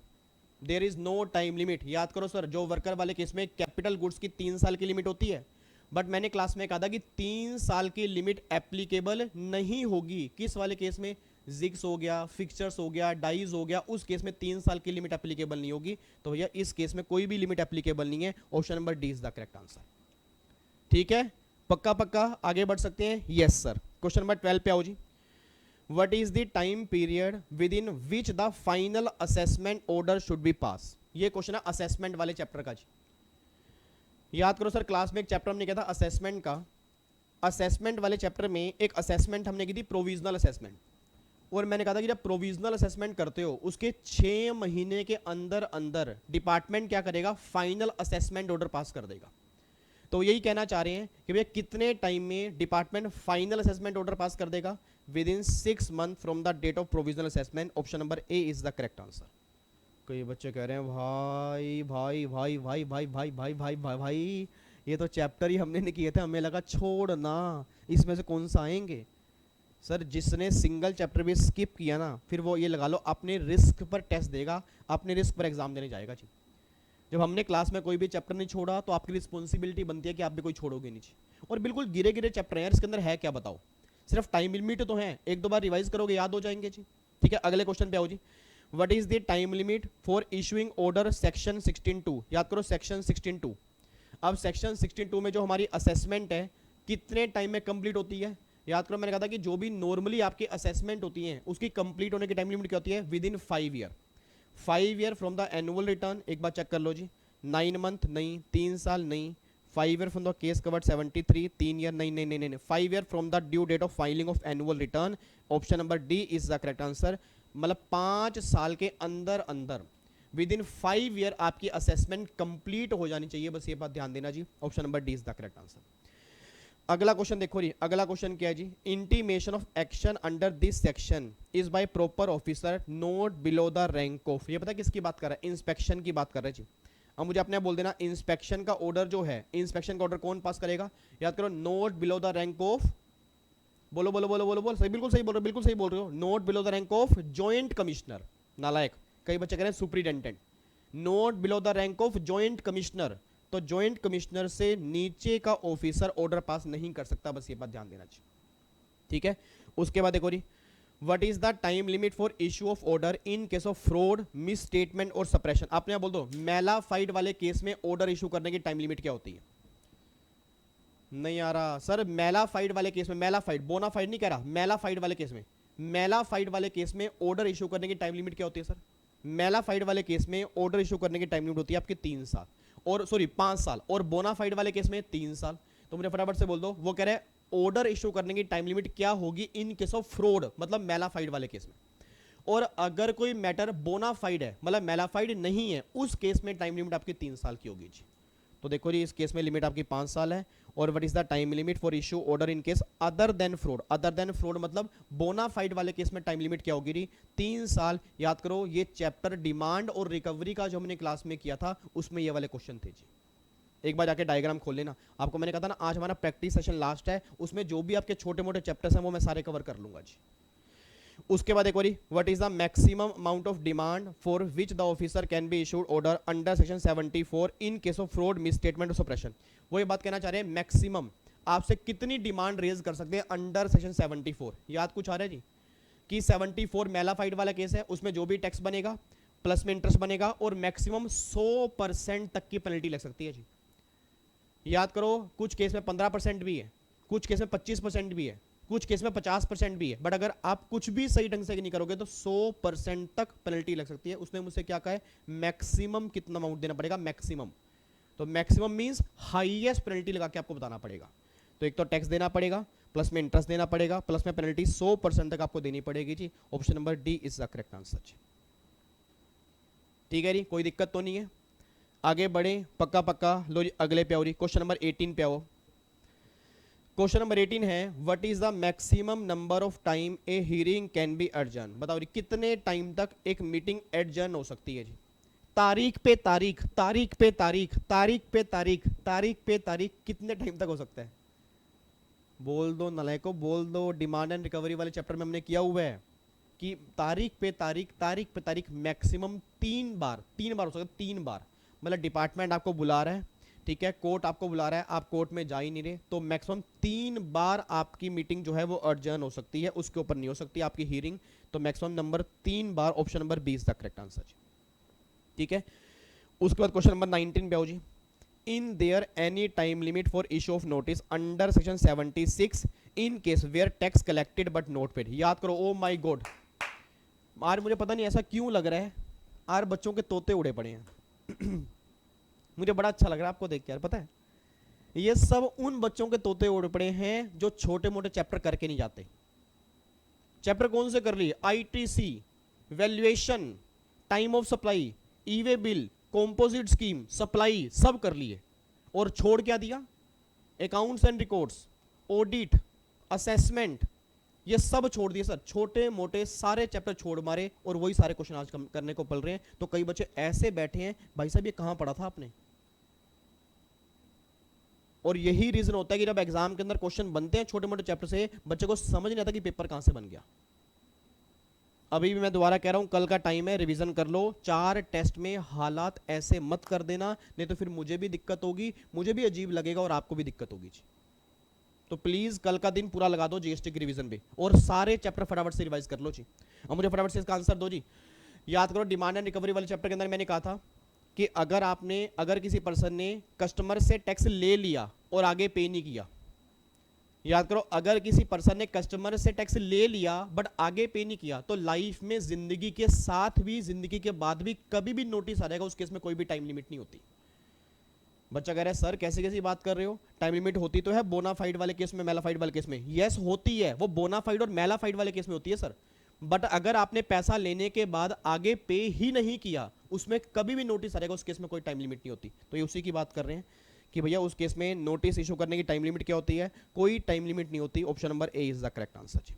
there is no time limit. याद करो sir, job worker वाले case में capital goods की 3 साल की limit होती है, बट मैंने क्लास में कहा था कि 3 साल की लिमिट एप्लीकेबल नहीं होगी। किस वाले केस में, जिग्स हो गया, फिक्सचर्स हो गया, डाइज हो गया, उस केस में 3 साल की लिमिट एप्लीकेबल नहीं होगी। तो भैया इस केस में कोई भी लिमिट एप्लीकेबल नहीं है, option number D is the correct answer. ठीक है, पक्का पक्का आगे बढ़ सकते हैं। यस सर, क्वेश्चन नंबर 12 पे आओ जी। What is the time period within which the final assessment order should be pass. ये क्वेश्चन है असेसमेंट वाले चैप्टर का जी। याद करो सर, क्लास में एक चैप्टर हमने किया था असेसमेंट का। असेसमेंट वाले चैप्टर में एक असेसमेंट हमने की थी प्रोविजनल असेसमेंट, और मैंने कहा था कि जब प्रोविजनल असेसमेंट करते हो उसके 6 महीने के अंदर अंदर डिपार्टमेंट क्या करेगा, फाइनल असेसमेंट ऑर्डर पास कर देगा। तो यही कहना चाह रहे हैं कि भैया कितने टाइम में department final assessment order pass कर देगा, within 6 month from the date of provisional assessment. Option number A is the correct answer. कई बच्चे कह रहे हैं भाई भाई भाई भाई भाई भाई भाई भाई भाई भाई ये तो चैप्टर ही हमने नहीं किए थे, हमें लगा छोड़ना, इसमें से कौन सा आएंगे। सर जिसने सिंगल चैप्टर भी स्किप किया ना, फिर वो ये लगा लो अपने रिस्क पर टेस्ट देगा, अपने रिस्क पर एग्जाम देने जाएगा जी। जब हमने क्लास में कोई भी चैप्टर नहीं छोड़ा तो आपकी रिस्पॉन्सिबिलिटी बनती है कि आप भी कोई छोड़ोगे नहीं। और बिल्कुल गिरे गिरे चैप्टर हैं यार, इसके अंदर है क्या बताओ, सिर्फ टाइम लिमिट तो है, 1-2 बार रिवाइज करोगे याद हो जाएंगे जी। ठीक है, अगले क्वेश्चन पे आओ जी। What is the time limit for issuing order section 16(2)। याद करो सेक्शन 16(2), अब सेक्शन 16(2) में जो हमारी असेसमेंट है कितने टाइम में कंप्लीट होती है? याद करो मैंने कहा था कि जो भी नॉर्मली आपकी असेसमेंट होती है उसकी कंप्लीट होने की टाइम लिमिट क्या होती है? With in 5 year. 5 year from the annual return, एक बार चेक कर लो जी। 9 मंथ नहीं, 3 साल नहीं। 5 year from the case covered 73, 3 year नहीं नहीं नहीं नहीं 5 year from the due date of filing of annual return. Option number D is the correct answer. मतलब 5 साल के अंदर अंदर विद इन 5 ईयर आपकी असेसमेंट कंप्लीट हो जानी चाहिए, बस ये बात ध्यान देना जी। Option number D is the correct answer. अगला क्वेश्चन देखो जी, अगला क्वेश्चन क्या है जी? Intimation of action under this section is by proper officer not below the rank of. ये पता किसकी बात कर रहा है? इंस्पेक्शन की बात कर रहे हैं जी। अब मुझे अपने बोल देना इंस्पेक्शन का ऑर्डर जो है, इंस्पेक्शन का ऑर्डर कौन पास करेगा? याद करो, note below the rank of, बोलो बोलो बोलो बोलो बोलो, सही, बिल्कुल सही बोल रहे हो, बिल्कुल सही बोल रहे हो। Note below the rank of joint commissioner, नालायक, कई बच्चे कह रहे हैं superintendent. Note below the rank of joint commissioner, तो जॉइंट कमिश्नर से नीचे का ऑफिसर ऑर्डर पास नहीं कर सकता, बस ये बात ध्यान देना चाहिए, ठीक है। उसके बाद देखो जी, what is the time limit for issue of order in case of fraud, misstatement और सप्रेशन। आपने बोल दो मेलाफाइड वाले केस में ऑर्डर इशू करने की टाइम लिमिट क्या होती है? नहीं आ रहा सर, मेलाफाइड वाले केस में, मेलाफाइड बोनाफाइड नहीं कह रहा, मेलाफाइड वाले केस में, मेलाफाइड वाले केस में ऑर्डर इशू करने की टाइम लिमिट क्या होती है सर? मेलाफाइड वाले केस में ऑर्डर इशू करने की टाइम लिमिट होती है आपकी 3 साल, और सॉरी 5 साल, और बोनाफाइड वाले केस में 3 साल। तो मुझे फटाफट से बोल दो, वो कह रहे हैं ऑर्डर इशू करने की टाइम लिमिट क्या होगी इन केस ऑफ फ्रॉड, मतलब मेलाफाइड वाले केस में। और अगर कोई मैटर बोनाफाइड है, मतलब मेलाफाइड नहीं है, उस केस में टाइम लिमिट आपकी 3 साल की होगी जी। तो देखो जी, इस केस में लिमिट आपकी 5 साल है। और what is the time limit for issue order in case other than fraud, other than fraud मतलब बोनाफाइड वाले केस में टाइम लिमिट क्या होगी? 3 साल। याद करो, ये चैप्टर डिमांड और रिकवरी का जो हमने क्लास में किया था उसमें ये वाले क्वेश्चन थे जी। एक बार जाके डायग्राम खोल लेना, आपको मैंने कहा था ना आज हमारा प्रैक्टिस सेशन लास्ट है, उसमें जो भी आपके छोटे मोटे चैप्टर्स हैं वो मैं सारे कवर कर लूंगा जी। उसके बाद एक बारी, what is the maximum amount of demand for which the officer can be issued order under section 74 in case of fraud, misstatement और सप्रेशन। वो ये बात कहना चाह रहे हैं मैक्सिमम आपसे कितनी डिमांड रेज कर सकते हैं अंडर सेक्शन 74। याद कुछ आ रहा है जी कि 74 मेलाफाइड वाला केस है, उसमें जो भी टैक्स बनेगा प्लस में इंटरेस्ट बनेगा और मैक्सिमम 100% तक की पेनल्टी लग सकती है जी। याद करो, कुछ केस में 15% भी है, कुछ केस में 25% भी है, कुछ केस में 50% भी है, बट अगर आप कुछ भी सही ढंग से नहीं करोगे तो 100% तक पेनल्टी लग सकती है। उसने मुझसे क्या कहा है? मैक्सिमम कितना अमाउंट देना पड़ेगा? मैक्सिमम। तो मैक्सिमम मींस हाईएस्ट पेनल्टी लगा के आपको बताना पड़ेगा। तो एक तो टैक्स देना पड़ेगा, प्लस में इंटरेस्ट देना पड़ेगा, प्लस में पेनल्टी 100% तक आपको देनी पड़ेगी जी। Option number D is the correct answer जी। ठीक है जी, कोई दिक्कत तो नहीं है, आगे बढ़े पक्का पक्का। लो जी अगले पे आओ जी, क्वेश्चन नंबर 18 पे आओ। क्वेश्चन नंबर 18 है, what is the maximum number of time A hearing can be adjourn. बताओ जी कितने टाइम तक एक मीटिंग एडजर्न हो सकती है जी? तारीख पे तारीख, तारीख पे तारीख, तारीख पे तारीख, तारीख पे तारीख, कितने टाइम तक हो सकता है? बोल दो नलायको, बोल दो। डिमांड एंड रिकवरी वाले चैप्टर में हमने किया हुआ है कि तारीख पे तारीख, तारीख पे तारीख, मैक्सिमम 3 बार, 3 बार हो सकता है, 3 बार। मतलब डिपार्टमेंट आपको बुला रहा है, ठीक है, कोर्ट आपको बुला रहा है, आप कोर्ट में जा ही नहीं रहे, तो मैक्सिमम 3 बार आपकी मीटिंग जो है वो अर्जन हो सकती है, उसके ऊपर नहीं हो सकती आपकी हियरिंग। तो मैक्सिमम नंबर 3 बार, option number 20 the correct answer. ठीक है, उसके बाद क्वेश्चन नंबर 19 पे आओ जी। In there any time limit for issue of notice under section 76 in case where tax collected but not paid. याद करो, ओ माय गॉड, यार मुझे पता नहीं ऐसा क्यों लग रहा है, यार बच्चों के तोते उड़े पड़े हैं मुझे बड़ा अच्छा लग रहा है आपको देख के, यार पता है ये सब उन बच्चों के तोते उड़ पड़े हैं जो छोटे मोटे चैप्टर करके नहीं जाते। चैप्टर कौन से कर लिए? ITC, valuation, time of supply, e-way bill, composite scheme, supply, सब कर लिए और छोड़ क्या दिया? Accounts and records, audit, assessment, ये सब छोड़ दिए सर। छोटे मोटे सारे चैप्टर छोड़ मारे और वही सारे क्वेश्चन आज करने को पड़ रहे हैं। तो कई बच्चे ऐसे बैठे हैं, भाई साहब ये कहां पढ़ा था आपने? और यही रीजन होता है कि जब एग्जाम के अंदर क्वेश्चन बनते हैं छोटे मोटे चैप्टर से, बच्चे को समझ नहीं आता कि पेपर कहां से बन गया। अभी भी मैं दोबारा कह रहा हूं, कल का टाइम है, रिवीजन कर लो। 4 टेस्ट में हालात ऐसे मत कर देना, नहीं तो फिर मुझे भी दिक्कत होगी, मुझे भी अजीब लगेगा और आपको भी दिक्कत होगी। तो प्लीज कल का दिन पूरा लगा दो जीएसटी की रिवीजन पे और सारे चैप्टर फटाफट से रिवाइज कर लो जी। और मुझे फटाफट से इसका आंसर दो जी। याद करो, डिमांड एंड रिकवरी वाले चैप्टर के अंदर मैंने कहा था कि अगर किसी पर्सन ने कस्टमर से टैक्स ले लिया और आगे पे नहीं किया, याद करो, अगर किसी पर्सन ने कस्टमर से टैक्स ले लिया बट आगे पे नहीं किया, तो लाइफ में जिंदगी के साथ भी, जिंदगी के बाद भी कभी भी नोटिस आ जाएगा, उस केस में कोई भी टाइम लिमिट नहीं होती। बच्चा कह रहा है सर कैसे कैसी बात कर रहे हो, टाइम लिमिट होती तो है बोनाफाइड वाले केस में, मेलाफाइड वाले केस में। यस होती है, वो बोनाफाइड और मेलाफाइड वाले केस में होती है सर। बट अगर आपने पैसा लेने के बाद आगे पे ही नहीं किया, उसमें कभी भी नोटिस आ जाएगा, उस केस में कोई टाइम लिमिट नहीं होती। तो ये उसी की बात कर रहे हैं कि भैया उस केस में नोटिस इशू करने की टाइम लिमिट क्या होती है, कोई टाइम लिमिट नहीं होती। Option number A is the correct answer जी।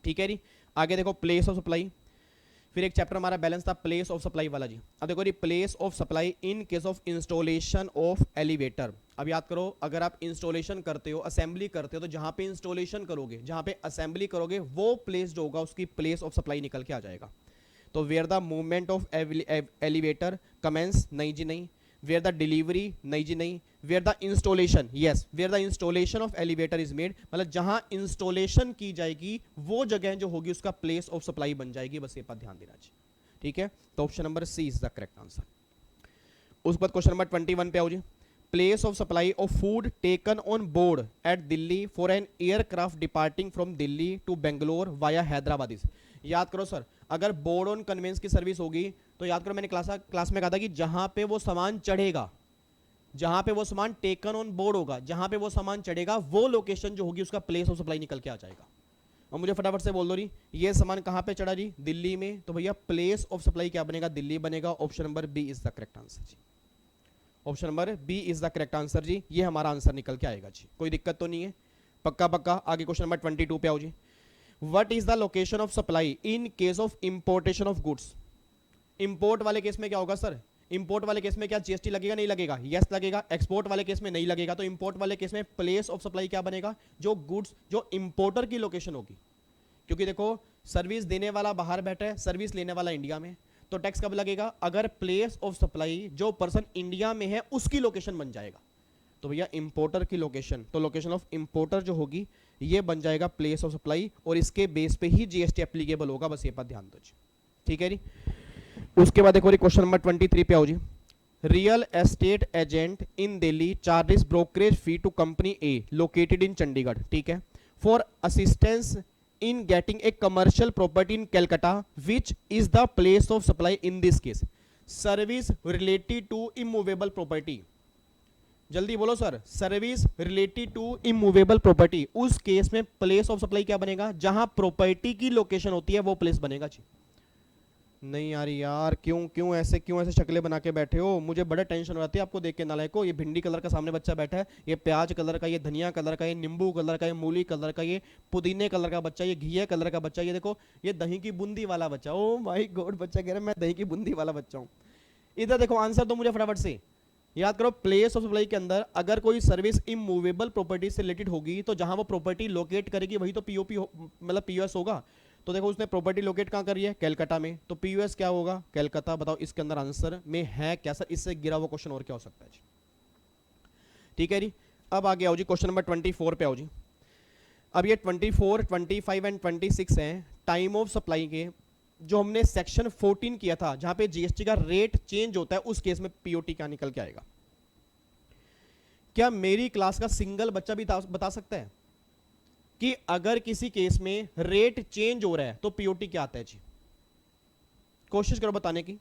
ठीक है जी, आगे देखो प्लेस ऑफ सप्लाई, फिर एक चैप्टर हमारा बैलेंस था प्लेस ऑफ सप्लाई वाला जी। अब देखो जी, place of supply in case of installation of elevator. अब याद करो, अगर आप इंस्टॉलेशन करते हो, असेंबली करते हो, तो जहां पे इंस्टॉलेशन करोगे, जहां पे असेंबली करोगे, वो प्लेस जो होगा उसकी प्लेस ऑफ सप्लाई निकल के आ जाएगा। तो where the movement of elevator commences, नहीं जी नहीं। वेयर द डिलीवरी, नहीं जी नहीं। Where the installation, yes, where the installation of elevator is made, मतलब जहां इंस्टॉलेशन की जाएगी वो जगह जो होगी उसका प्लेस ऑफ सप्लाई बन जाएगी। बस ये पर ध्यान देना चाहिए। ठीक है, तो option number C is the correct answer. उसके बाद क्वेश्चन नंबर 21 पे आओ जी। Place of supply of food taken on board at Delhi for an aircraft departing from Delhi to Bangalore via Hyderabad is. याद करो सर, अगर बोर्ड ऑन कन्वेंस की सर्विस होगी तो याद करो, मैंने क्लास में कहा था कि जहां पे वो सामान चढ़ेगा, जहां पे वो सामान टेकन ऑन बोर्ड होगा, जहां पे वो सामान चढ़ेगा, वो लोकेशन जो होगी उसका प्लेस ऑफ सप्लाई निकल के आ जाएगा। और मुझे फटाफट से बोल दो रही, ये सामान कहां पे चढ़ा जी, दिल्ली में, तो भैया प्लेस ऑफ सप्लाई क्या बनेगा, दिल्ली बनेगा। Option number B is the correct answer जी। Option number B is the correct answer जी, ये हमारा आंसर निकल के आएगा जी, कोई दिक्कत तो नहीं है, पक्का पक्का। आगे क्वेश्चन नंबर 22 पे आओ जी। What is the location of supply in case of importation of goods. Import वाले केस में क्या होगा सर, इंपोर्ट वाले केस में क्या जीएसटी लगेगा, नहीं लगेगा, यस लगेगा। एक्सपोर्ट वाले केस में नहीं लगेगा। तो इंपोर्ट वाले केस में प्लेस ऑफ सप्लाई क्या बनेगा, जो गुड्स, जो इंपोर्टर की लोकेशन होगी। क्योंकि देखो, सर्विस देने वाला बाहर बैठा है, सर्विस लेने वाला इंडिया में, तो टैक्स कब लगेगा, अगर प्लेस ऑफ सप्लाई जो पर्सन इंडिया में है उसकी लोकेशन बन जाएगा। तो भैया इंपोर्टर की लोकेशन, तो लोकेशन ऑफ इंपोर्टर जो होगी ये बन जाएगा प्लेस ऑफ सप्लाई, और इसके बेस पे ही जीएसटी एप्लीकेबल होगा। बस ये पर ध्यान दो जी। ठीक है जी। उसके बाद देखो क्वेश्चन नंबर 23 पे आओ जी। Real estate agent in Delhi charges brokerage fee to company A located in Chandigarh, ठीक है, for assistance in getting a commercial property in Calcutta which is the place of supply in this case. Service related to immovable property, जल्दी बोलो sir, service related to immovable property, उस case में place of supply क्या बनेगा, जहां property की location होती है वो प्लेस बनेगा जी। नहीं यार क्यों ऐसे शक्लें बना के बैठे हो, मुझे बड़ा टेंशन हो जाती है आपको देख के। नालायक को, ये भिंडी कलर का सामने बच्चा बैठा है, ये प्याज कलर का, ये धनिया कलर का, ये नींबू कलर का, ये मूली कलर का, ये पुदीने कलर का बच्चा, ये घिया कलर का बच्चा, ये देखो ये दही की बूंदी वाला बच्चा। ओ माय गॉड, बच्चा कह रहा है मैं दही की बूंदी वाला बच्चा हूँ। इधर देखो आंसर तो मुझे फटाफट से याद करो। प्लेस ऑफ सप्लाई के अंदर अगर कोई सर्विस इमूवेबल प्रॉपर्टी से रिलेटेड होगी तो जहां वो प्रॉपर्टी लोकेट करेगी वही तो पीओपी मतलब पीओएस होगा। तो देखो उसने प्रॉपर्टी लोकेट कहां करी है, कैलकाटा में, तो पीयूएस क्या होगा, कैलकाता। बताओ इसके अंदर आंसर में है क्या सर, इससे गिरा हुआ क्वेश्चन और क्या हो सकता है जी। ठीक है जी, अब आगे आओ जी क्वेश्चन नंबर 24 पे आओ जी। अब ये 24, 25 एंड 26 हैं टाइम ऑफ सप्लाई के, जो हमने सेक्शन 14 किया था जहां पे जीएसटी का रेट चेंज होता है, उस केस में पीओटी क्या निकल के आएगा। क्या मेरी क्लास का सिंगल बच्चा भी बता सकता है कि अगर किसी केस में रेट चेंज हो रहा है तो पीओटी क्या आता है जी, कोशिश करो बताने की।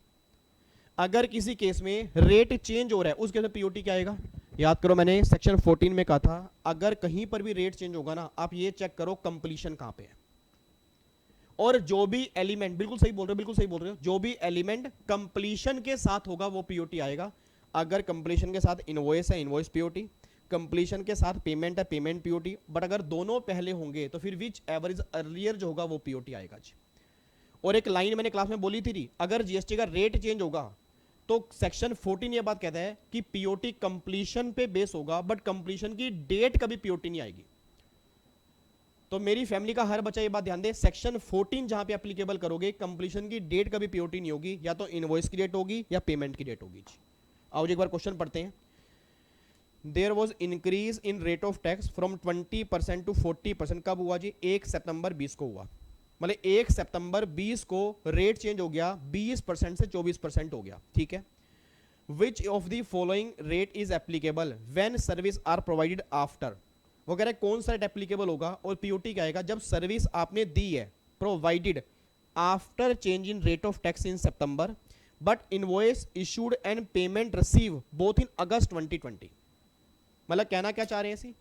अगर किसी केस में रेट चेंज हो रहा है उस केस में पीओटी क्या आएगा। याद करो मैंने सेक्शन 14 में कहा था अगर कहीं पर भी रेट चेंज होगा ना, आप ये चेक करो कंप्लीशन कहां पे है, और जो भी एलिमेंट, बिल्कुल सही बोल रहे हो, बिल्कुल सही बोल रहे हो, जो भी एलिमेंट कंप्लीशन के साथ होगा वो पीओटी आएगा। अगर कंप्लीशन के साथ इनवॉइस है, इनवॉइस पीओटी, कंप्लीशन के साथ पेमेंट है, पेमेंट पीओटी, बट अगर दोनों पहले होंगे तो फिर विच एवरेज अर्लियर जो होगा वो पीओटी आएगा जी। और एक लाइन मैंने क्लास में बोली थी, अगर जीएसटी का रेट चेंज होगा तो सेक्शन 14 ये बात कहता है कि पीओटी कंप्लीशन पे बेस होगा, बट कंप्लीशन की डेट कभी पीओटी नहीं आएगी। तो मेरी फैमिली का हर बच्चा ये बात ध्यान दे, सेक्शन 14 जहां पे एप्लीकेबल करोगे कंप्लीशन की डेट कभी पीओटी नहीं होगी, या तो इनवॉइस की डेट होगी या पेमेंट की डेट होगी जी। आओ जी एक बार क्वेश्चन पढ़ते हैं। There was increase in rate of tax from 20% to 40%, कब हुआ जी, 1 सितंबर 20 को हुआ। मतलब 1 सितंबर 20 को रेट चेंज हो गया 20% से 24% हो गया, ठीक है। Which of the following rate is applicable when service are provided after, वो कह रहे कौन सा रेट एप्लीकेबल होगा, और पीओटी क्या आएगा, जब सर्विस आपने दी है provided after change in rate of tax in September but invoice issued and payment receive both in August 2020। मतलब कहना क्या चाह रहे हैं, इसी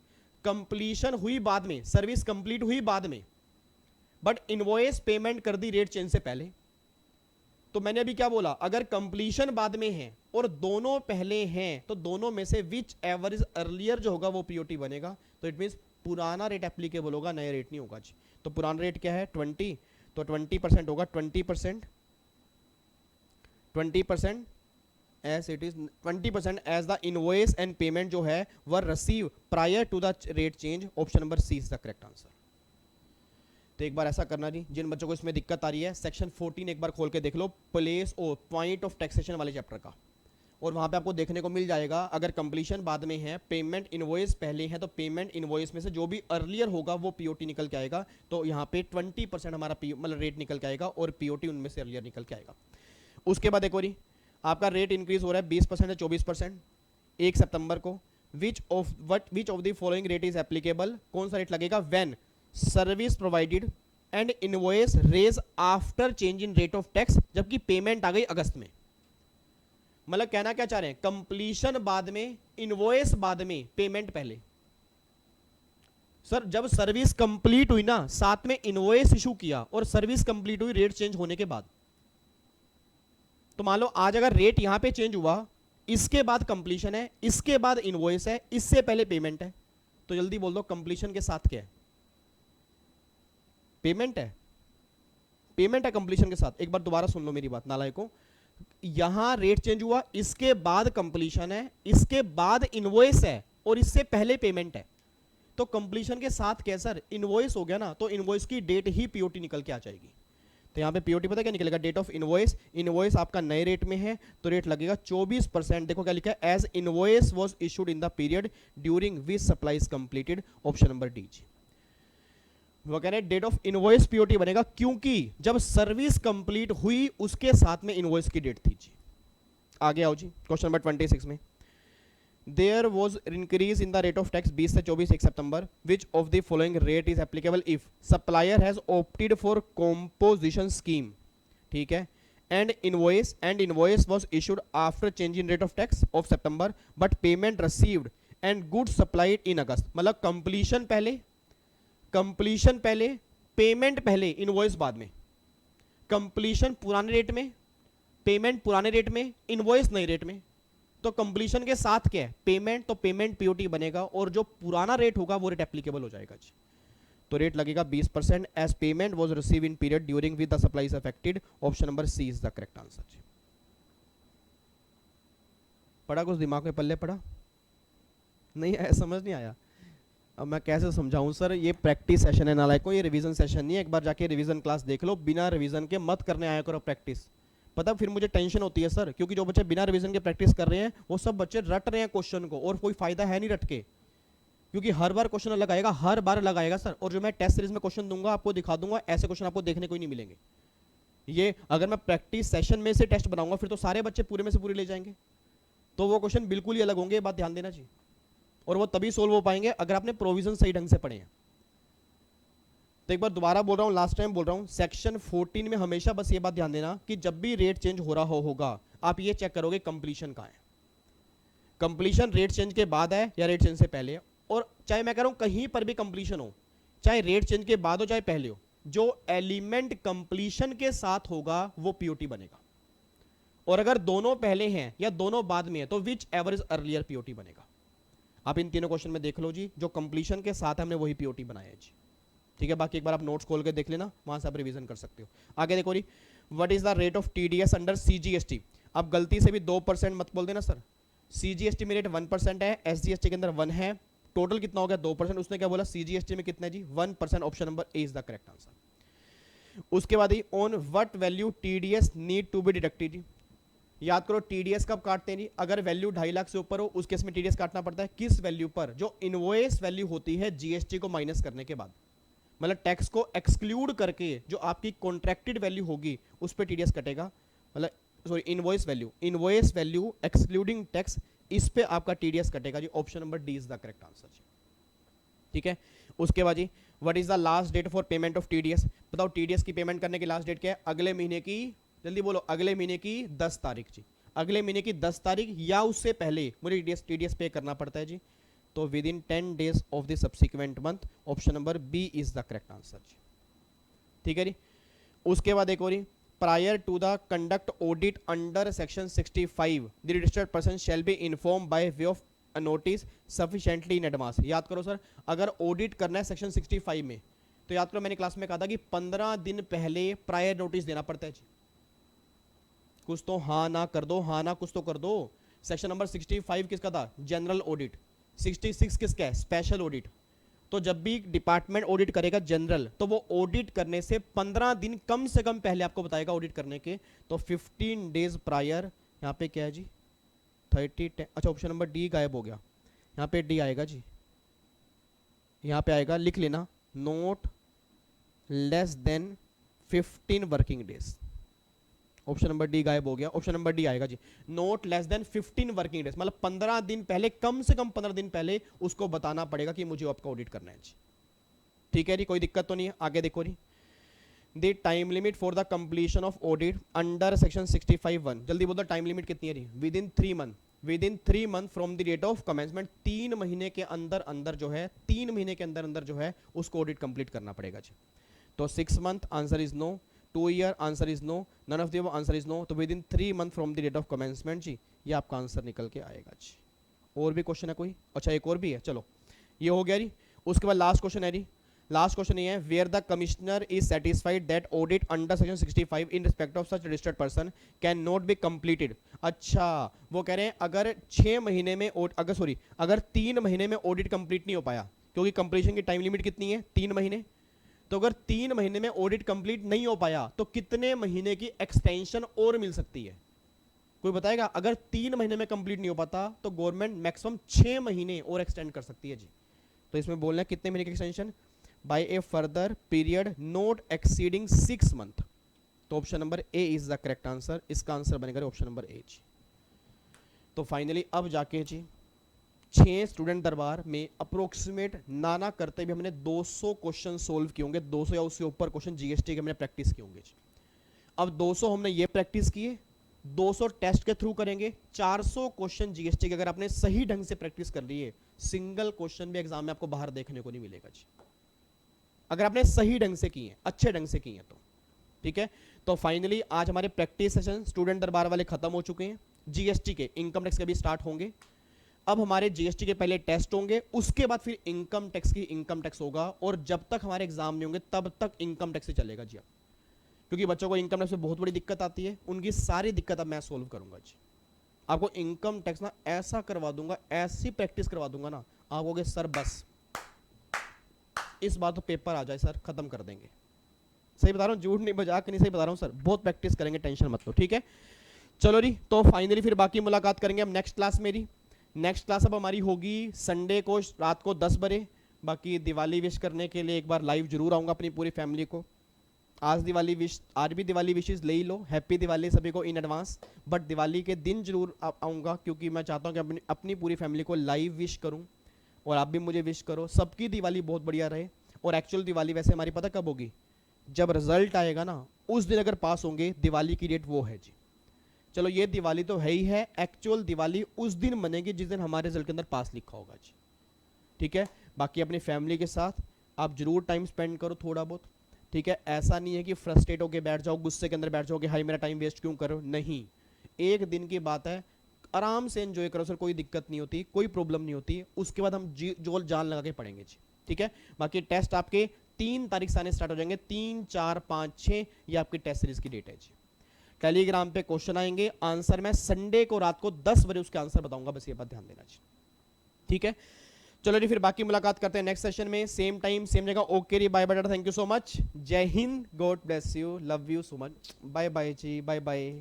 कंप्लीशन हुई बाद में, सर्विस कंप्लीट हुई बाद में, बट इनवॉइस पेमेंट कर दी रेट चेंज से पहले। तो मैंने अभी क्या बोला, अगर कंप्लीशन बाद में है और दोनों पहले हैं तो दोनों में से विच एवर इज अर्लियर जो होगा वो पीओटी बनेगा। तो इट मींस पुराना रेट एप्लीकेबल होगा, नया रेट नहीं होगा जी। तो पुराना रेट क्या है 20, तो 20% होगा, 20% as it is 20% as the invoice and payment जो है वह receive prior to the rate change. Option number C is the correct answer. तो एक बार ऐसा करना जी, जिन बच्चों को इसमें दिक्कत आ रही है सेक्शन 14 एक बार खोल के देख लो, प्लेस और पॉइंट ऑफ टैक्सेशन वाले चैप्टर का, और वहां पे आपको देखने को मिल जाएगा अगर कंप्लीशन बाद में है, पेमेंट इनवॉइस पहले है, तो पेमेंट इनवॉइस में से जो भी अर्लियर होगा वो पीओटी निकल के आएगा। तो यहाँ पे 20% हमारा मतलब रेट निकल के आएगा और पीओटी उनमें से अर्लियर निकल के आएगा। उसके बाद एक और आपका रेट इंक्रीज हो रहा है 20% से 24% 1 सितंबर को। विच of the following rate is applicable, कौन सा रेट लगेगा, when service provided and invoice raise after change in rate of tax, जबकि पेमेंट आ गई अगस्त में। मतलब कहना क्या चाह रहे हैं, कंप्लीशन बाद में, इनवॉइस बाद में, पेमेंट पहले। सर जब सर्विस कंप्लीट हुई ना, साथ में इनवॉइस इशू किया और सर्विस कंप्लीट हुई रेट चेंज होने के बाद। तो मान लो आज अगर रेट यहां पे चेंज हुआ, इसके बाद कंप्लीशन है, इसके बाद इनवॉइस है, इससे पहले पेमेंट है, तो जल्दी बोल दो कंप्लीशन के साथ क्या है, पेमेंट है, पेमेंट है कंप्लीशन के साथ। एक बार दोबारा सुन लो मेरी बात नालायकों, यहां रेट चेंज हुआ, इसके बाद कंप्लीशन है, इसके बाद इनवॉइस है और इससे पहले पेमेंट है, तो कंप्लीशन के साथ क्या सर, इनवॉइस हो गया ना, तो इनवॉइस की डेट ही पीओटी निकल के आ जाएगी। तो यहां पे पीओटी पता क्या निकलेगा, डेट ऑफ इनवॉइस, इनवॉइस आपका नए रेट में है तो रेट लगेगा 24%। देखो क्या लिखा है, as invoice was issued in the period during which supply is completed. Option number D जी। वो कह रहे हैं डेट ऑफ इनवॉइस पीओटी बनेगा क्योंकि जब सर्विस कंप्लीट हुई उसके साथ में इनवॉइस की डेट थी जी। आगे आओ जी, क्वेश्चन नंबर 26 में, there was increase in the rate of tax 20 से 24 1 September, which of the following rate is applicable if supplier has opted for composition scheme, ठीक है, and invoice was issued after change in rate of tax of September but payment received and goods supplied in August. मतलब completion पहले, payment पहले, invoice बाद में। Completion पुराने rate में, payment पुराने रेट में, इनवॉइस नए रेट में। तो कंप्लीशन के साथ क्या है, पेमेंट, तो पेमेंट पीओटी बनेगा और जो पुराना रेट होगा वो रेट एप्लीकेबल हो जाएगा जी। तो रेट लगेगा 20% as payment was receive in period during with the supply is affected. Option number C is the correct answer जी। पढ़ा कुछ दिमाग में पल्ले पड़ा नहीं आया, समझ नहीं आया, अब मैं कैसे समझाऊं सर, ये प्रैक्टिस सेशन है नालायकों, ये रिवीजन सेशन नहीं है। एक बार जाके रिवीजन क्लास देख लो, बिना रिवीजन के मत करने आया करो प्रैक्टिस। पता फिर मुझे टेंशन होती है सर, क्योंकि जो बच्चे बिना रिवीजन के प्रैक्टिस कर रहे हैं वो सब बच्चे रट रहे हैं क्वेश्चन को, और कोई फायदा है नहीं रट के, क्योंकि हर बार क्वेश्चन अलग आएगा, हर बार अलग आएगा सर। और जो मैं टेस्ट सीरीज में क्वेश्चन दूंगा आपको दिखा दूंगा, ऐसे क्वेश्चन आपको देखने को ही नहीं मिलेंगे। ये अगर मैं प्रैक्टिस सेशन में से टेस्ट बनाऊंगा फिर तो सारे बच्चे पूरे में से पूरे ले जाएंगे, तो वो क्वेश्चन बिल्कुल ही अलग होंगे, ये बात ध्यान देना चाहिए। और वो तभी सोल्व हो पाएंगे अगर आपने प्रोविजन सही ढंग से पढ़े हैं। तो एक बार दोबारा बोल रहा हूं, लास्ट टाइम बोल रहा हूं, सेक्शन 14 में हमेशा बस ये बात ध्यान देना कि जब भी रेट चेंज हो रहा होगा आप ये चेक करोगे कंप्लीशन कहां है, कंप्लीशन रेट चेंज के बाद है या रेट चेंज से पहले है। और चाहे मैं कह रहा हूं कहीं पर भी कंप्लीशन हो, चाहे रेट चेंज के बाद हो चाहे पहले हो, जो एलिमेंट कंप्लीशन के साथ होगा वो पीओटी बनेगा। और अगर दोनों पहले हैं या दोनों बाद में है तो which ever is earlier POT बनेगा। आप इन तीनों क्वेश्चन में देख लो जी, जो कंप्लीशन के साथ हमने वही पीओटी बनाया है जी, ठीक है। बाकी एक बार आप नोट्स खोल के देख लेना, वहां से आप रिवीजन कर सकते हो। आगे देखो जी, what is the rate of TDS under CGST. अब गलती से भी 2% मत बोल देना सर, सीजीएसटी में रेट 1% है, एसजीएसटी के अंदर 1 है, टोटल कितना हो गया 2%। उसने क्या बोला, सीजीएसटी में कितना है जी 1%। Option number A is the correct answer. उसके बाद ही on what value TDS need to be deducted जी। याद करो टीडीएस कब काटते हैं जी, अगर वैल्यू 2.5 लाख से ऊपर हो उस केस में टीडीएस काटना पड़ता है। किस वैल्यू पर, जो इनवॉइस वैल्यू होती है जीएसटी को माइनस करने के बाद। मतलब टैक्स को एक्सक्लूड करके जो आपकी कॉन्ट्रैक्टेड वैल्यू होगी उस पर टीडीएस कटेगा, मतलब sorry invoice value excluding tax, इस पे आपका टीडीएस कटेगा जी। Option number D is the correct answer जी। ठीक है, उसके बाद जी what is the last date for payment of TDS, बताओ टीडीएस की पेमेंट करने की लास्ट डेट क्या है? अगले महीने की, जल्दी बोलो, अगले महीने की 10 तारीख जी। अगले महीने की 10 तारीख या उससे पहले मुझे टीडीएस पे करना पड़ता है जी। तो within 10 days of the subsequent month, option number B is the correct answer जी। ठीक है जी, उसके बाद एक और prior to the conduct audit under section 65 the registered person shall be inform by way of notice sufficiently in advance. याद करो सर, अगर ऑडिट करना है सेक्शन 65 में, तो याद करो मैंने क्लास में कहा था कि 15 दिन पहले प्रायर नोटिस देना पड़ता है जी। कुछ तो हाँ ना कर दो, हाँ ना कुछ तो कर दो। सेक्शन नंबर 65 किसका था? General audit. 66 किसका है? Special audit. तो जब भी डिपार्टमेंट ऑडिट करेगा जनरल, तो वो ऑडिट करने से 15 दिन कम से कम पहले आपको बताएगा ऑडिट करने के। तो 15 डेज प्रायर, यहाँ पे क्या है जी 30, अच्छा ऑप्शन नंबर डी गायब हो गया, यहाँ पे डी आएगा जी, यहाँ पे आएगा, लिख लेना, not less than 15 working days. Option number D गायब हो गया, ऑप्शन नंबर डी आएगा जी, not less than 15 working days, मतलब 15 दिन पहले, कम से कम 15 दिन पहले उसको बताना पड़ेगा कि मुझे आपका ऑडिट करना है जी। ठीक है जी, कोई दिक्कत तो नहीं है? आगे देखो जी, the time limit for the completion of audit under section 65(1), जल्दी बोलो टाइम लिमिट कितनी है जी? Within 3 month, within 3 month from the date of commencement, 3 महीने के अंदर अंदर जो है, 3 महीने के अंदर अंदर जो है उसको ऑडिट कंप्लीट करना पड़ेगा जी। तो 6 month answer is no, 2 year answer is no, none of the answer is no. तो within 3 month from the date of commencement जी, ये आपका आंसर निकल के आएगा जी। और भी क्वेश्चन है कोई? अच्छा एक और भी है, चलो ये हो गया जी। उसके बाद लास्ट क्वेश्चन है जी, लास्ट क्वेश्चन ये है, where the commissioner is satisfied that audit under section 65 in respect of such registered person can not be completed. अच्छा वो कह रहे हैं अगर 6 महीने में अगर 3 महीने में ऑडिट कंप्लीट नहीं हो पाया, क्योंकि कंप्लीशन की टाइम लिमिट कितनी है? 3 महीने। तो अगर 3 महीने में ऑडिट कंप्लीट नहीं हो पाया तो कितने महीने की एक्सटेंशन और मिल सकती है? कोई बताएगा? अगर 3 महीने में कंप्लीट नहीं हो पाता तो गवर्नमेंट मैक्सिमम 6 महीने और एक्सटेंड कर सकती है जी। तो इसमें बोलना है कितने महीने की extension? By a further period not exceeding 6 month. तो option number A is the correct answer, इसका आंसर बनेगा ऑप्शन नंबर ए जी। तो फाइनली अब जाके जी 6 स्टूडेंट दरबार में अप्रोक्सीमेट नाना करते भी हमने 200 क्वेश्चन सोल्व किए होंगे, 200 या उससे ऊपर क्वेश्चन जीएसटी के हमने प्रैक्टिस किए होंगे जी। अब 200 हमने ये प्रैक्टिस किए, 200 टेस्ट के थ्रू करेंगे, 400 क्वेश्चन जीएसटी के अगर आपने सही ढंग से प्रैक्टिस कर ली है, सिंगल क्वेश्चन भी एग्जाम में आपको बाहर देखने को नहीं मिलेगा जी, अगर आपने सही ढंग से की है, अच्छे ढंग से की है तो। ठीक है, तो फाइनली आज हमारे प्रैक्टिस सेशन स्टूडेंट दरबार वाले खत्म हो चुके हैं। जीएसटी के, इनकम टैक्स के भी स्टार्ट होंगे। अब हमारे जीएसटी के पहले टेस्ट होंगे, उसके बाद फिर इनकम टैक्स की इनकम टैक्स होगा, और जब तक हमारे एग्जाम नहीं होंगे तब तक इनकम टैक्स से चलेगा जी। क्योंकि बच्चों को इनकम टैक्स में बहुत बड़ी दिक्कत आती है, उनकी सारी दिक्कत अब मैं सोल्व करूंगा जी। आपको इनकम टैक्स ना ऐसा करवा दूंगा, ऐसी प्रैक्टिस करवा दूंगा ना, आप कहोगे सर बस इस बार तो पेपर आ जाए सर, खत्म कर देंगे। सही बता रहा हूँ, झूठ नहीं, मजाक नहीं, सही बता रहा हूँ सर, बहुत प्रैक्टिस करेंगे, टेंशन मत लो। ठीक है, चलो जी, तो फाइनली फिर बाकी मुलाकात करेंगे हम नेक्स्ट क्लास मेरी। नेक्स्ट क्लास अब हमारी होगी संडे को रात को 10 बजे। बाकी दिवाली विश करने के लिए एक बार लाइव जरूर आऊँगा अपनी पूरी फैमिली को। आज भी दिवाली विशेष ले ही लो, हैप्पी दिवाली सभी को इन एडवांस। बट दिवाली के दिन जरूर आऊँगा, क्योंकि मैं चाहता हूँ कि अपनी पूरी फैमिली को लाइव विश करूँ, और आप भी मुझे विश करो, सबकी दिवाली बहुत बढ़िया रहे। और एक्चुअल दिवाली वैसे हमारी पता कब होगी? जब रिजल्ट आएगा ना, उस दिन अगर पास होंगे, दिवाली की डेट वो है जी। चलो ये दिवाली तो है ही है, एक्चुअल दिवाली उस दिन मनेगी जिस दिन हमारे रिजल्ट के अंदर पास लिखा होगा जी। ठीक है, बाकी अपनी फैमिली के साथ आप जरूर टाइम स्पेंड करो थोड़ा बहुत। ठीक है, ऐसा नहीं है कि फ्रस्ट्रेट होकर बैठ जाओ, गुस्से के अंदर बैठ जाओ कि हाई मेरा टाइम वेस्ट क्यों करो, नहीं, एक दिन की बात है, आराम से एंजॉय करो सर, कोई दिक्कत नहीं होती, कोई प्रॉब्लम नहीं होती। उसके बाद हम जोल जान लगा के पढ़ेंगे जी। ठीक है, बाकी टेस्ट आपके 3 तारीख से आने स्टार्ट हो जाएंगे, 3, 4, 5, 6 ये आपकी टेस्ट सीरीज की डेट है जी। टेलीग्राम पे क्वेश्चन आएंगे, आंसर मैं संडे को रात को 10 बजे उसके आंसर बताऊंगा, बस ये बात ध्यान देना जी। ठीक है, चलो जी, फिर बाकी मुलाकात करते हैं नेक्स्ट सेशन में, सेम टाइम सेम जगह। ओके जी, bye bye, thank you so much, जय हिंद, God bless you, love you so much, bye bye जी, बाय बाय।